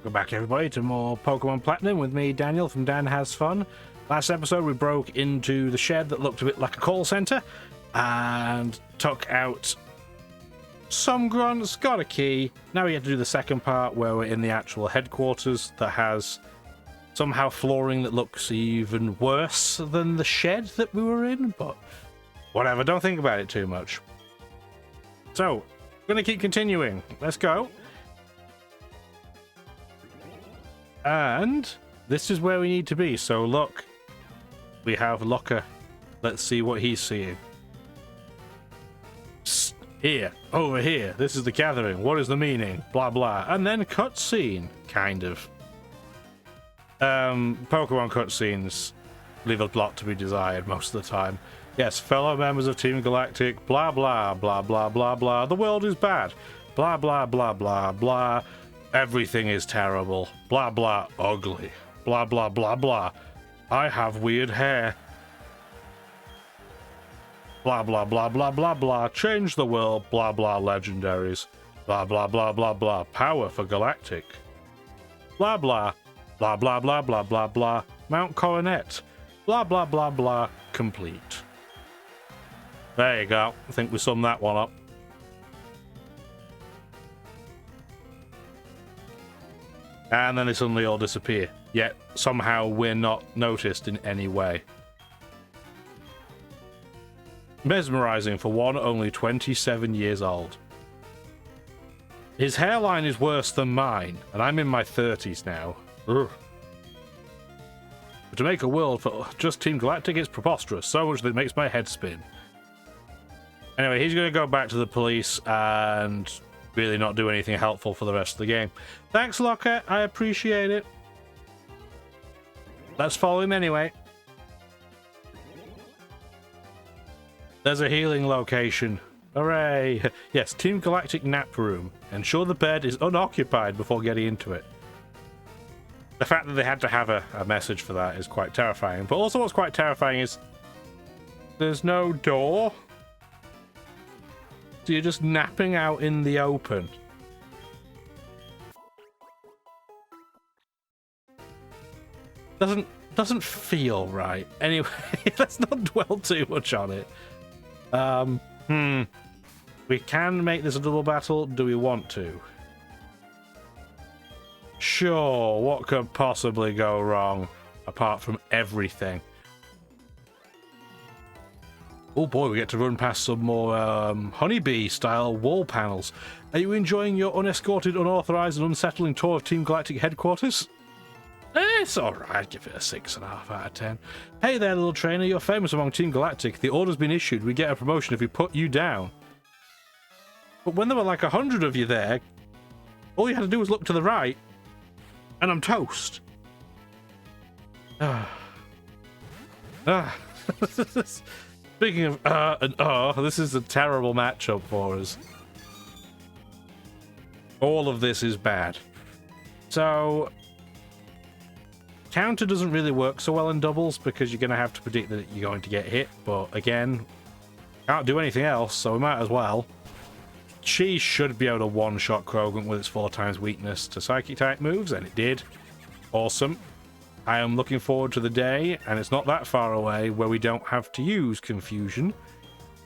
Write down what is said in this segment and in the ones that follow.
Welcome back, everybody, to more Pokemon Platinum with me, Daniel, from Dan Has Fun. Last episode, we broke into the shed that looked a bit like a call center and took out some grunts, got a key. Now we have to do the second part where we're in the actual headquarters that has somehow flooring that looks even worse than the shed that we were in, but whatever, don't think about it too much. So, we're going to keep continuing. Let's go. And this is where we need to be. So look, we have Locker. Let's see what he's seeing. Psst, here, over here. This is the gathering. What is the meaning? Blah blah. And then cutscene, kind of. Pokemon cutscenes leave a lot to be desired most of the time. Yes, fellow members of Team Galactic. Blah blah blah blah blah blah. The world is bad. Blah blah blah blah blah. Everything is terrible. Blah blah ugly. Blah blah blah blah. I have weird hair. Blah blah blah blah blah blah. Change the world. Blah blah legendaries. Blah blah blah blah blah. Power for Galactic. Blah blah. Blah blah blah blah blah blah. Mount Coronet. Blah blah blah blah. Complete. There you go. I think we summed that one up. And then they suddenly all disappear. Yet, somehow, we're not noticed in any way. Mesmerizing for one only 27 years old. His hairline is worse than mine, and I'm in my 30s now. Ugh. But to make a world for just Team Galactic is preposterous, so much that it makes my head spin. Anyway, he's going to go back to the police and really not do anything helpful for the rest of the game. Thanks, Locker. I appreciate it. Let's follow him anyway. There's a healing location. Hooray! Yes, Team Galactic nap room. Ensure the bed is unoccupied before getting into it. The fact that they had to have a message for that is quite terrifying. But also what's quite terrifying is there's no door. So you're just napping out in the open. Doesn't feel right. Anyway, let's not dwell too much on it. We can make this a double battle. Do we want to? Sure, what could possibly go wrong apart from everything? Oh boy, we get to run past some more honeybee-style wall panels. Are you enjoying your unescorted, unauthorized, and unsettling tour of Team Galactic headquarters? It's alright, give it a 6.5 out of 10. Hey there, little trainer, you're famous among Team Galactic. The order's been issued. We get a promotion if we put you down. But when there were like 100 of you there, all you had to do was look to the right, and I'm toast. Speaking of this is a terrible matchup for us. All of this is bad. So, counter doesn't really work so well in doubles because you're going to have to predict that you're going to get hit. But again, can't do anything else, so we might as well. She should be able to one-shot Krogan with its 4 times weakness to Psychic-type moves, and it did. Awesome. I am looking forward to the day, and it's not that far away, where we don't have to use Confusion.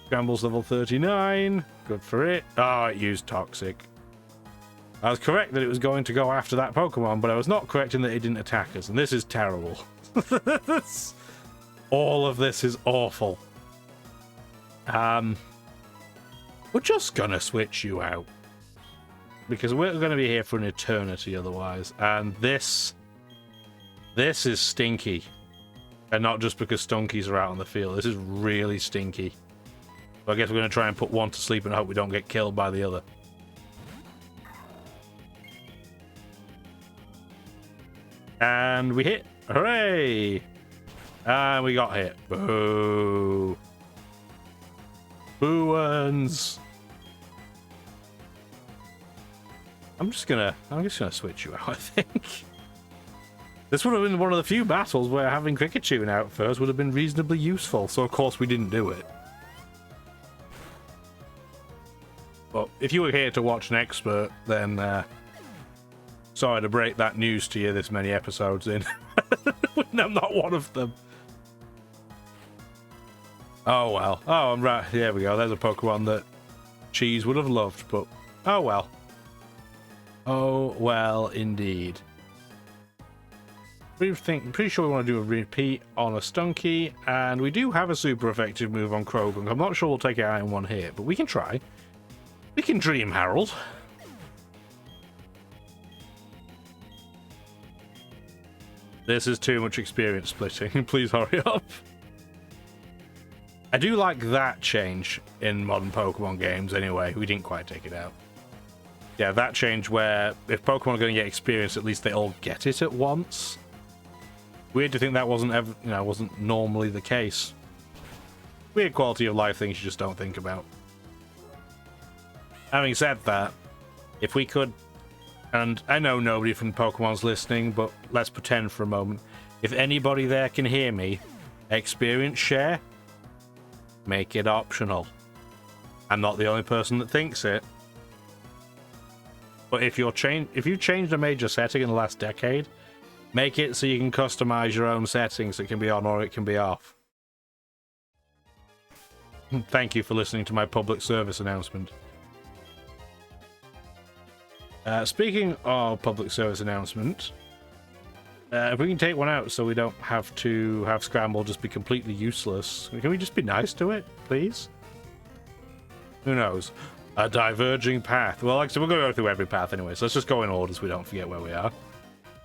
Scramble's level 39. Good for it. Oh, it used Toxic. I was correct that it was going to go after that Pokemon, but I was not correct in that it didn't attack us, and this is terrible. All of this is awful. We're just gonna switch you out. Because we're gonna be here for an eternity otherwise, and this is stinky. And not just because stunkies are out on the field. This is really stinky. So I guess we're going to try and put one to sleep and hope we don't get killed by the other. And we hit. Hooray! And we got hit. Boo. Boo-uns. I'm just gonna switch you out, I think. This would have been one of the few battles where having Pikachu out first would have been reasonably useful, so of course we didn't do it. But if you were here to watch an expert, then Sorry to break that news to you this many episodes in. I'm not one of them. Oh well. Oh, I'm right. There we go. There's a Pokemon that Cheese would have loved, but oh well. Oh well, indeed. Pretty sure we want to do a repeat on a Stunky, and we do have a super effective move on Croagunk. I'm not sure we'll take it out in one hit, but we can try. We can dream, Harold. This is too much experience splitting. Please hurry up. I do like that change in modern Pokemon games anyway. We didn't quite take it out. Yeah, that change where if Pokemon are going to get experience, at least they all get it at once. Weird to think that wasn't ever, wasn't normally the case. Weird quality of life things you just don't think about. Having said that, if we could, and I know nobody from Pokemon's listening, but let's pretend for a moment. If anybody there can hear me, experience share, make it optional. I'm not the only person that thinks it. But if you've changed a major setting in the last decade, make it so you can customize your own settings. It can be on or it can be off. Thank you for listening to my public service announcement. Speaking of public service announcement, if we can take one out so we don't have to have Scramble just be completely useless, can we just be nice to it, please? Who knows? A diverging path. Well, like I said, we're going to go through every path anyway, so let's just go in order so we don't forget where we are.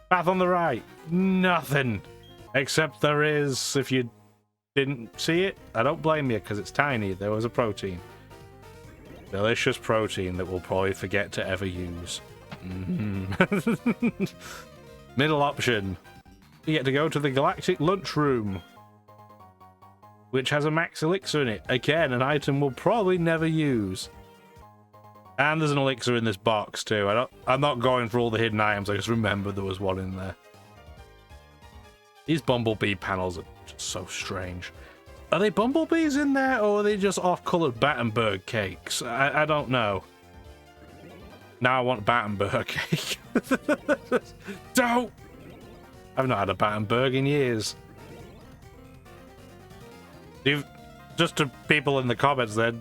Path on the right. Nothing. Except there is, if you didn't see it, I don't blame you because it's tiny. There was a protein. Delicious protein that we'll probably forget to ever use. Middle option. You get to go to the Galactic Lunchroom, which has a max elixir in it. Again, an item we'll probably never use. And there's an elixir in this box too. I'm not going for all the hidden items. I just remembered there was one in there. These bumblebee panels are just so strange. Are they bumblebees in there, or are they just off-colored Battenberg cakes? I don't know. Now I want Battenberg cake. Don't! I've not had a Battenberg in years. Just to people in the comments there,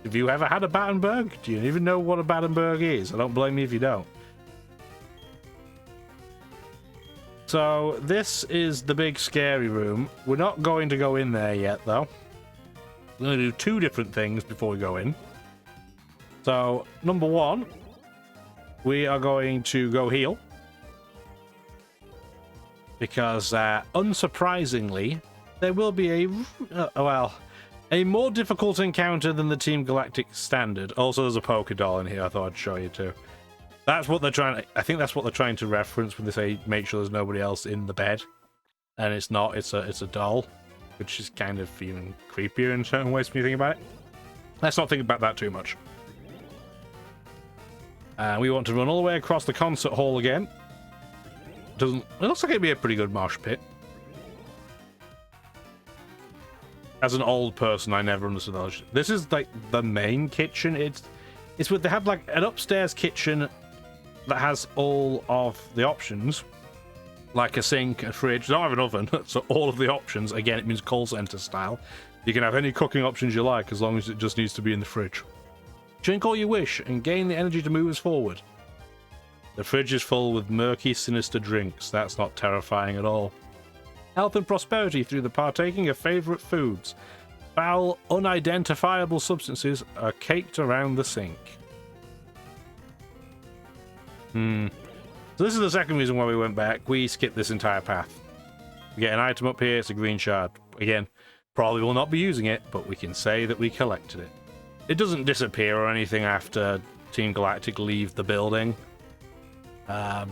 have you ever had a Battenberg? Do you even know what a Battenberg is? I don't blame you if you don't. So, this is the big scary room. We're not going to go in there yet, though. We're going to do two different things before we go in. So, number one, we are going to go heal. Because, unsurprisingly, there will be a more difficult encounter than the Team Galactic standard. Also, there's a Pokédoll in here I thought I'd show you too. That's what they're trying to, I think that's what they're trying to reference when they say make sure there's nobody else in the bed. And it's not, it's a doll, which is kind of feeling creepier in certain ways when you think about it. Let's not think about that too much. We want to run all the way across the concert hall again. It looks like it'd be a pretty good mosh pit. As an old person, I never understood that. This is like the main kitchen. It's with, they have like an upstairs kitchen that has all of the options, like a sink, a fridge. They don't have an oven, so all of the options. Again, it means call center style. You can have any cooking options you like as long as it just needs to be in the fridge. Drink all you wish and gain the energy to move us forward. The fridge is full with murky, sinister drinks. That's not terrifying at all. Health and prosperity through the partaking of favorite foods. Foul, unidentifiable substances are caked around the sink. So this is the second reason why we went back. We skipped this entire path. We get an item up here, it's a green shard. Again, probably will not be using it, but we can say that we collected it. It doesn't disappear or anything after Team Galactic leave the building. But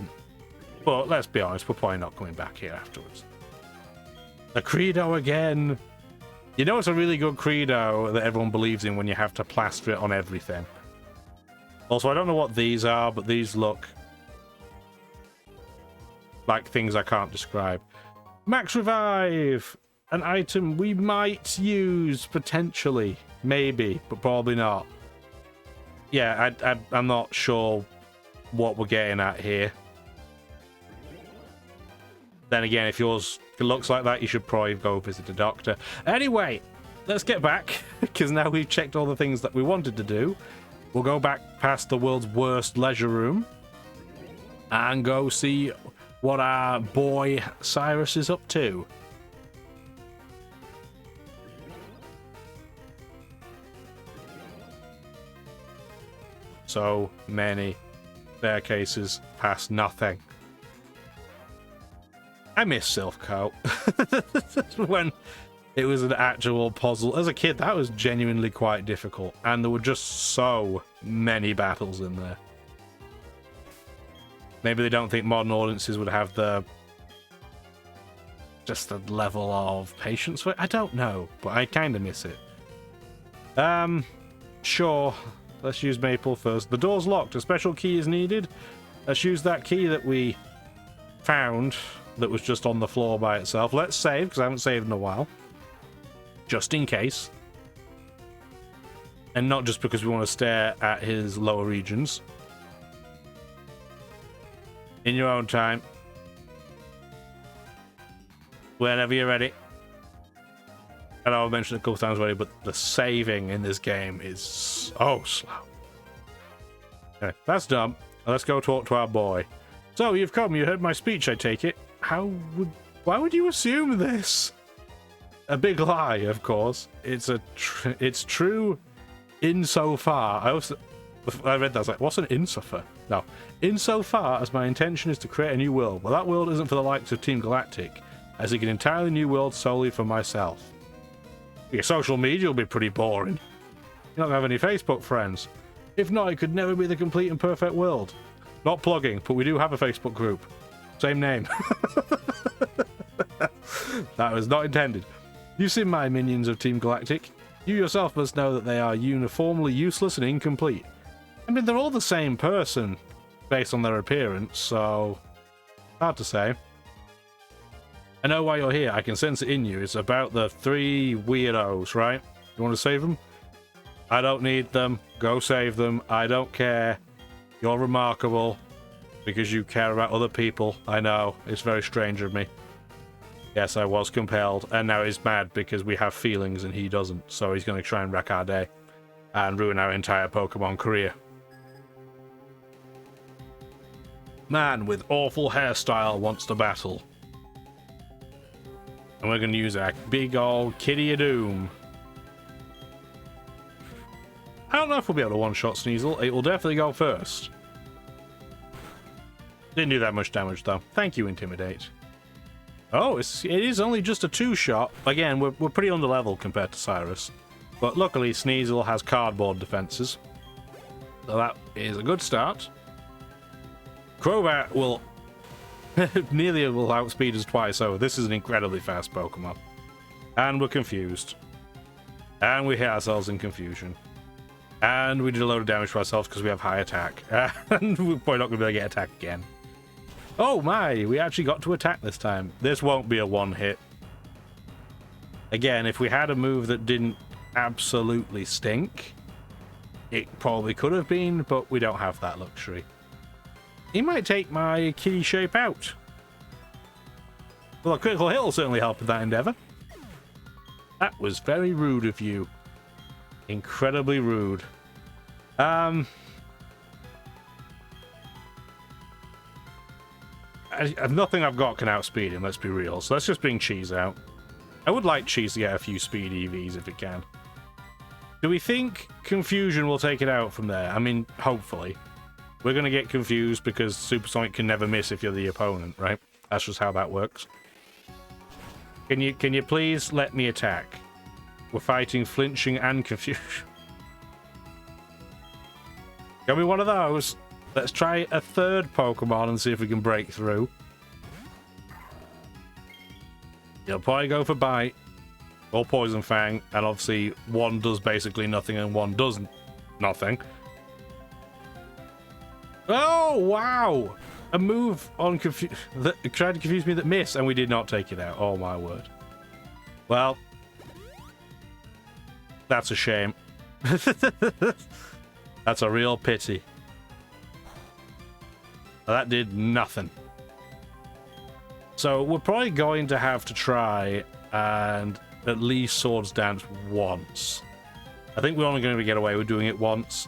let's be honest, we're probably not coming back here afterwards. The Credo again. You know it's a really good Credo that everyone believes in when you have to plaster it on everything. Also, I don't know what these are, but these look like things I can't describe. Max Revive! An item we might use, potentially. Maybe, but probably not. Yeah, I'm not sure what we're getting at here. Then again, if yours looks like that, you should probably go visit a doctor. Anyway, let's get back, because now we've checked all the things that we wanted to do. We'll go back past the world's worst leisure room and go see what our boy Cyrus is up to. So many staircases past nothing. I miss Silph Co. When it was an actual puzzle. As a kid, that was genuinely quite difficult, and there were just so many battles in there. Maybe they don't think modern audiences would have the level of patience for it. I don't know, but I kind of miss it. Sure. Let's use Maple first. The door's locked. A special key is needed. Let's use that key that we found that was just on the floor by itself. Let's save, because I haven't saved in a while. Just in case. And not just because we want to stare at his lower regions. In your own time. Whenever you're ready. I know I've mentioned it a couple times already, but the saving in this game is so slow. Okay, that's done. Let's go talk to our boy. So, you've come. You heard my speech, I take it. Why would you assume this? A big lie, of course. It's true insofar. I read that, I was like, what's an insofar? No. Insofar as my intention is to create a new world. Well, that world isn't for the likes of Team Galactic. I seek an entirely new world solely for myself. Your social media will be pretty boring. You're not going to have any Facebook friends. If not, it could never be the complete and perfect world. Not plugging, but we do have a Facebook group. Same name. That was not intended. You've seen my minions of Team Galactic. You yourself must know that they are uniformly useless and incomplete. I mean, they're all the same person, based on their appearance, so... hard to say. I know why you're here. I can sense it in you. It's about the 3 weirdos, right? You want to save them? I don't need them. Go save them. I don't care. You're remarkable because you care about other people. I know. It's very strange of me. Yes, I was compelled. And now he's mad because we have feelings and he doesn't. So he's going to try and wreck our day and ruin our entire Pokemon career. Man with awful hairstyle wants to battle. And we're going to use our big old Kitty of Doom. I don't know if we'll be able to one-shot Sneasel. It will definitely go first. Didn't do that much damage, though. Thank you, Intimidate. Oh, it is only just a 2-shot. Again, we're pretty under-leveled compared to Cyrus. But luckily, Sneasel has cardboard defenses. So that is a good start. Crobat will... nearly will outspeed us twice over. This is an incredibly fast Pokemon. And we're confused. And we hit ourselves in confusion. And we did a load of damage to ourselves because we have high attack. And we're probably not going to be able to get attacked again. Oh my, we actually got to attack this time. This won't be a one-hit. Again, if we had a move that didn't absolutely stink, it probably could have been, but we don't have that luxury. He might take my kitty shape out. Well, a critical hit will certainly help with that endeavor. That was very rude of you. Incredibly rude. Nothing I've got can outspeed him, let's be real. So let's just bring Cheese out. I would like Cheese to get a few speed EVs if it can. Do we think Confusion will take it out from there? I mean, hopefully. We're going to get confused because Supersonic can never miss if you're the opponent, right? That's just how that works. Can you please let me attack? We're fighting flinching and confusion. Give me one of those. Let's try a third Pokemon and see if we can break through. You'll probably go for Bite or Poison Fang, and obviously one does basically nothing and one does nothing. Oh, wow! A move on that tried to confuse me that missed, and we did not take it out. Oh, my word. Well, that's a shame. That's a real pity. That did nothing. So we're probably going to have to try and at least Swords Dance once. I think we're only going to get away with doing it once.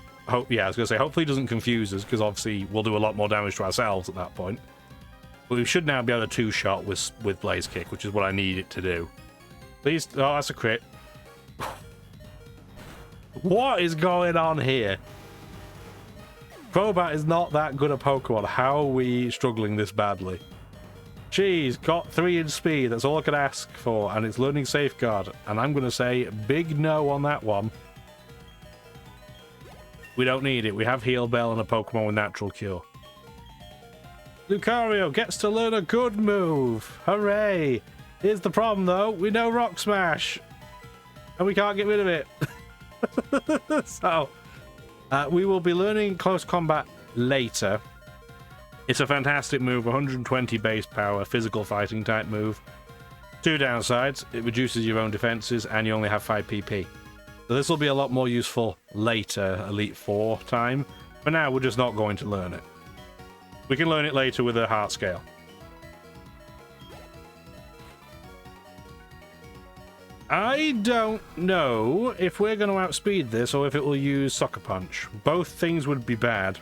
Yeah, I was going to say, hopefully it doesn't confuse us, because obviously we'll do a lot more damage to ourselves at that point. But we should now be able to two-shot with Blaze Kick, which is what I need it to do. Please... Oh, that's a crit. What is going on here? Crobat is not that good a Pokemon. How are we struggling this badly? Jeez, got 3 in speed. That's all I could ask for. And it's learning Safeguard. And I'm going to say big no on that one. We don't need it. We have Heal Bell and a Pokemon with Natural Cure. Lucario gets to learn a good move. Hooray! Here's the problem, though. We know Rock Smash. And we can't get rid of it. So, we will be learning Close Combat later. It's a fantastic move. 120 base power, physical fighting type move. 2 downsides. It reduces your own defenses, and you only have 5 PP. So this will be a lot more useful later, Elite Four time. For now, we're just not going to learn it. We can learn it later with a heart scale. I don't know if we're going to outspeed this or if it will use Sucker Punch. Both things would be bad.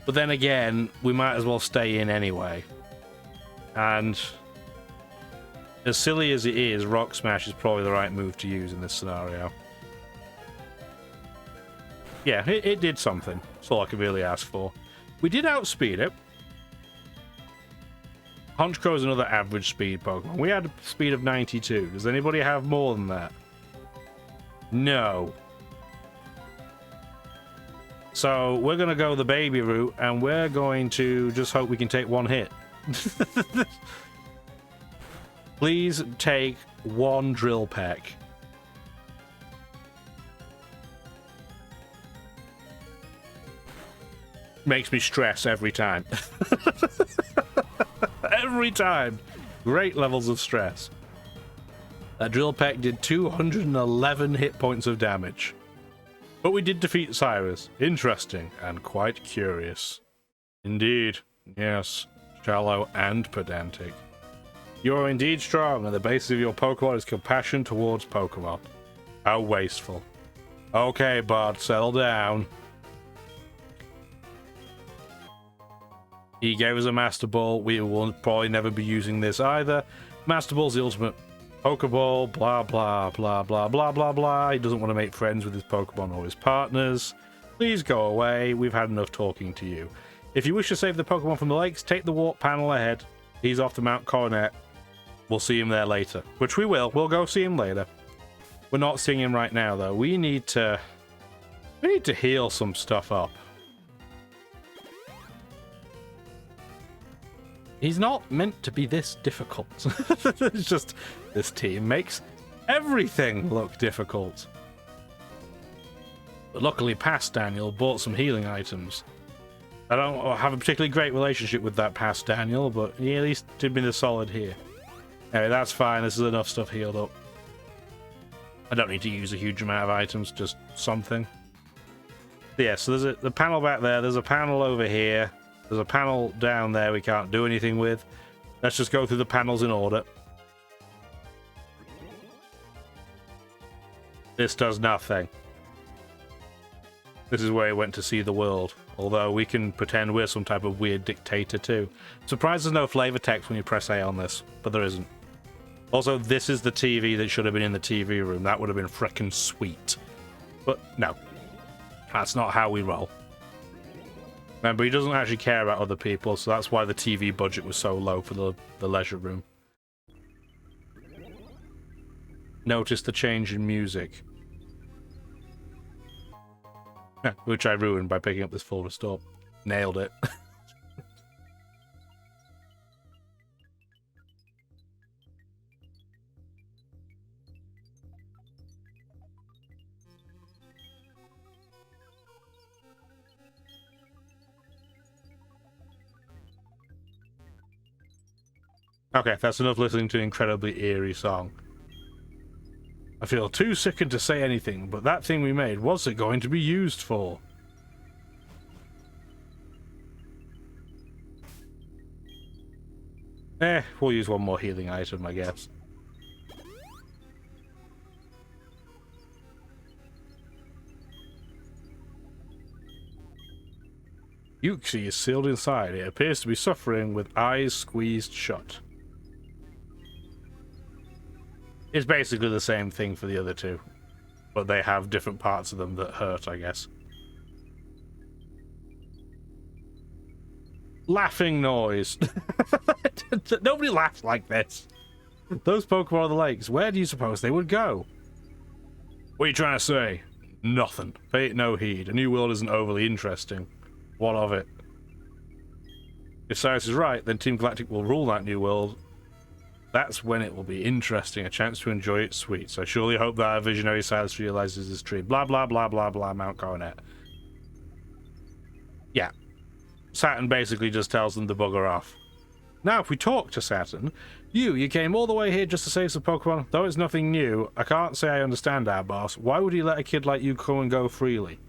But then again, we might as well stay in anyway. And as silly as it is, Rock Smash is probably the right move to use in this scenario. Yeah, it did something. That's all I could really ask for. We did outspeed it. Honchkrow is another average speed Pokemon. We had a speed of 92. Does anybody have more than that? No. So we're going to go the baby route, and we're going to just hope we can take one hit. Please take one Drill Peck. Makes me stress every time. Every time. Great levels of stress. That Drill Peck did 211 hit points of damage. But we did defeat Cyrus. Interesting and quite curious. Indeed. Yes. Shallow and pedantic. You are indeed strong, and the basis of your Pokemon is compassion towards Pokemon. How wasteful. Okay, bud, settle down. He gave us a Master Ball. We will probably never be using this either. Master Ball's the ultimate Pokeball, blah, blah, blah, blah, blah, blah, blah. He doesn't want to make friends with his Pokemon or his partners. Please go away. We've had enough talking to you. If you wish to save the Pokemon from the lakes, take the warp panel ahead. He's off to Mount Coronet. We'll see him there later. Which we will. We'll go see him later. We're not seeing him right now, though. We need to heal some stuff up. He's not meant to be this difficult. It's just, this team makes everything look difficult. But luckily, past Daniel bought some healing items. I don't have a particularly great relationship with that past Daniel, but he at least did me the solid here. Anyway, that's fine. This is enough stuff healed up. I don't need to use a huge amount of items, just something. Yeah, so there's the panel back there. There's a panel over here. There's a panel down there we can't do anything with. Let's just go through the panels in order. This does nothing. This is where he went to see the world. Although we can pretend we're some type of weird dictator too. Surprised there's no flavor text when you press A on this, but there isn't. Also, this is the TV that should have been in the TV room. That would have been frickin' sweet. But no. That's not how we roll. Remember, he doesn't actually care about other people, so that's why the TV budget was so low for the leisure room. Notice the change in music. Which I ruined by picking up this full restore. Nailed it. Okay, that's enough listening to an incredibly eerie song. I feel too sickened to say anything, but that thing we made, what's it going to be used for? We'll use one more healing item, I guess. Yuxi is sealed inside. It appears to be suffering with eyes squeezed shut. It's basically the same thing for the other two, but they have different parts of them that hurt, I guess. Laughing noise. Nobody laughs like this. Those Pokemon on the lakes, where do you suppose they would go? What are you trying to say? Nothing. Pay it no heed. A new world isn't overly interesting. What of it? If Cyrus is right, then Team Galactic will rule that new world. That's when it will be interesting, a chance to enjoy its sweets. I surely hope that our visionary Cyrus realizes this tree. Blah, blah, blah, blah, blah, Mount Coronet. Yeah. Saturn basically just tells them to bugger off. Now, if we talk to Saturn, you came all the way here just to save some Pokemon. Though it's nothing new, I can't say I understand our boss. Why would he let a kid like you come and go freely?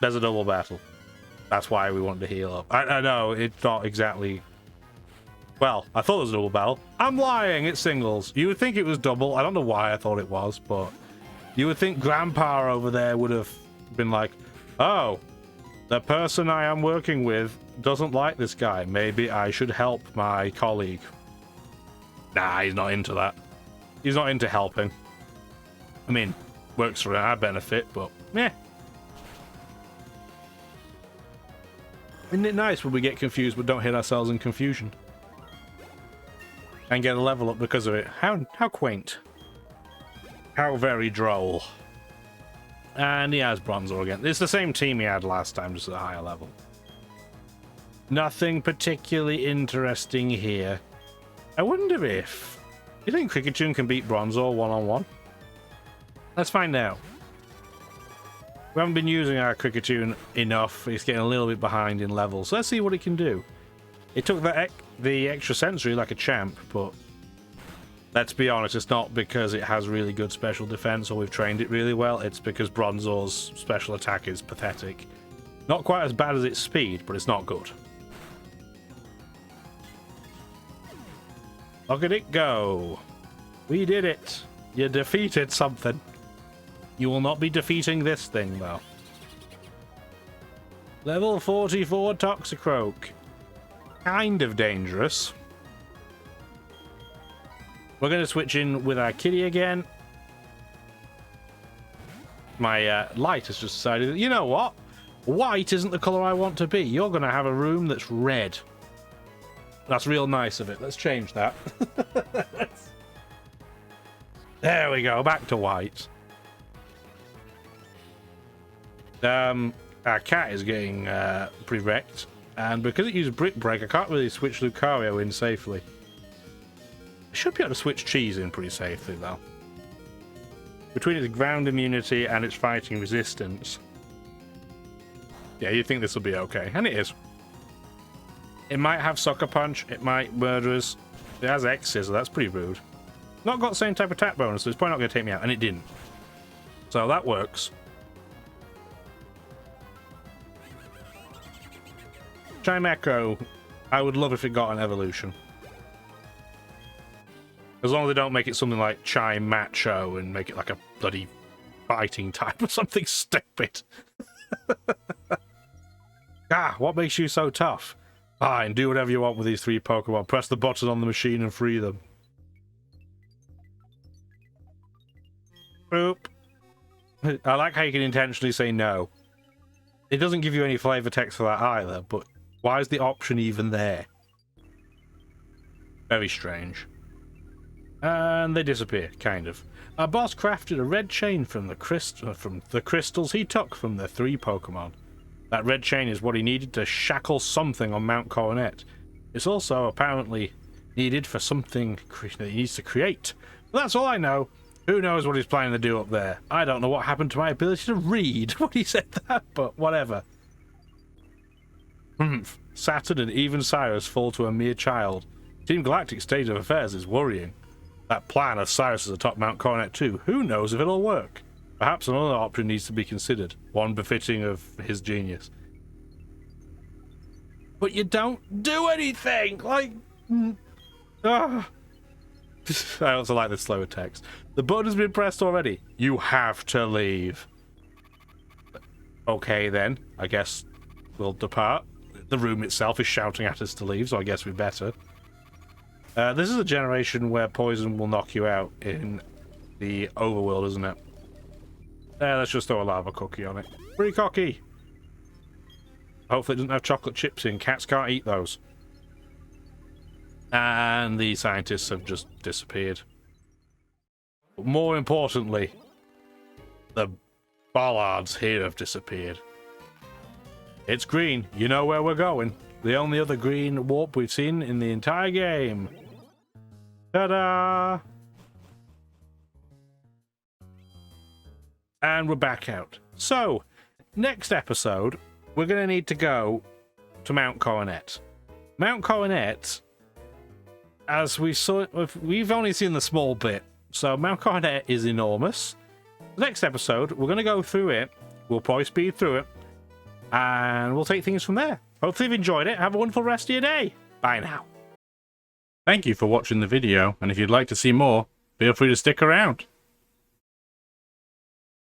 There's a double battle. That's why we wanted to heal up. I know, it's not exactly... Well, I thought it was a double battle. I'm lying, it's singles. You would think it was double. I don't know why I thought it was, but... You would think Grandpa over there would have been like, oh, the person I am working with doesn't like this guy. Maybe I should help my colleague. Nah, he's not into that. He's not into helping. I mean, works for our benefit, but meh. Isn't it nice when we get confused but don't hit ourselves in confusion? And get a level up because of it. How quaint. How very droll. And he has Bronzor again. It's the same team he had last time, just at a higher level. Nothing particularly interesting here. I wonder if... You think Kricketune can beat Bronzor one-on-one? Let's find out. We haven't been using our Kricketune enough. It's getting a little bit behind in levels. So let's see what it can do. It took the extra sensory like a champ, but let's be honest, it's not because it has really good special defense or we've trained it really well. It's because Bronzor's special attack is pathetic. Not quite as bad as its speed, but it's not good. Look at it go. We did it. You defeated something. You will not be defeating this thing, though. Level 44 Toxicroak. Kind of dangerous. We're going to switch in with our kitty again. My light has just decided that, you know what? White isn't the colour I want to be. You're going to have a room that's red. That's real nice of it. Let's change that. There we go. Back to white. Our cat is getting pretty wrecked, and because it used Brick Break, I can't really switch Lucario in safely. I should be able to switch Cheese in pretty safely, though. Between its ground immunity and its fighting resistance. Yeah, you'd think this will be okay, and it is. It might have Sucker Punch, it might Murderers. It has X-Scissor, that's pretty rude. Not got the same type of attack bonus, so it's probably not going to take me out, and it didn't. So that works. Chimecho, I would love if it got an evolution. As long as they don't make it something like Chime Macho and make it like a bloody fighting type or something stupid. What makes you so tough? Fine, do whatever you want with these three Pokemon. Press the button on the machine and free them. Boop. I like how you can intentionally say no. It doesn't give you any flavor text for that either, but why is the option even there? Very strange. And they disappear, kind of. Our boss crafted a red chain from the crystals he took from the three Pokemon. That red chain is what he needed to shackle something on Mount Coronet. It's also apparently needed for something that he needs to create. But that's all I know. Who knows what he's planning to do up there? I don't know what happened to my ability to read when he said that, but whatever. Saturn and even Cyrus fall to a mere child. Team Galactic's state of affairs is worrying. That plan of Cyrus atop Mount Coronet too, who knows if it'll work? Perhaps another option needs to be considered, one befitting of his genius. but you don't do anything. Like, I also like the slower text. The button has been pressed already. You have to leave. Okay, then. I guess we'll depart. The room itself is shouting at us to leave, so I guess we better. This is a generation where poison will knock you out in the overworld, isn't it? Let's just throw a lava cookie on it. Free cocky! Hopefully it doesn't have chocolate chips in. Cats can't eat those. And the scientists have just disappeared. But more importantly, the bollards here have disappeared. It's green. You know where we're going. The only other green warp we've seen in the entire game. Ta-da! And we're back out. So, next episode, we're going to need to go to Mount Coronet. Mount Coronet, as we saw, we've only seen the small bit. So Mount Coronet is enormous. Next episode, we're going to go through it. We'll probably speed through it. And we'll take things from there. Hopefully you've enjoyed it. Have a wonderful rest of your day. Bye now. Thank you for watching the video. And if you'd like to see more, feel free to stick around.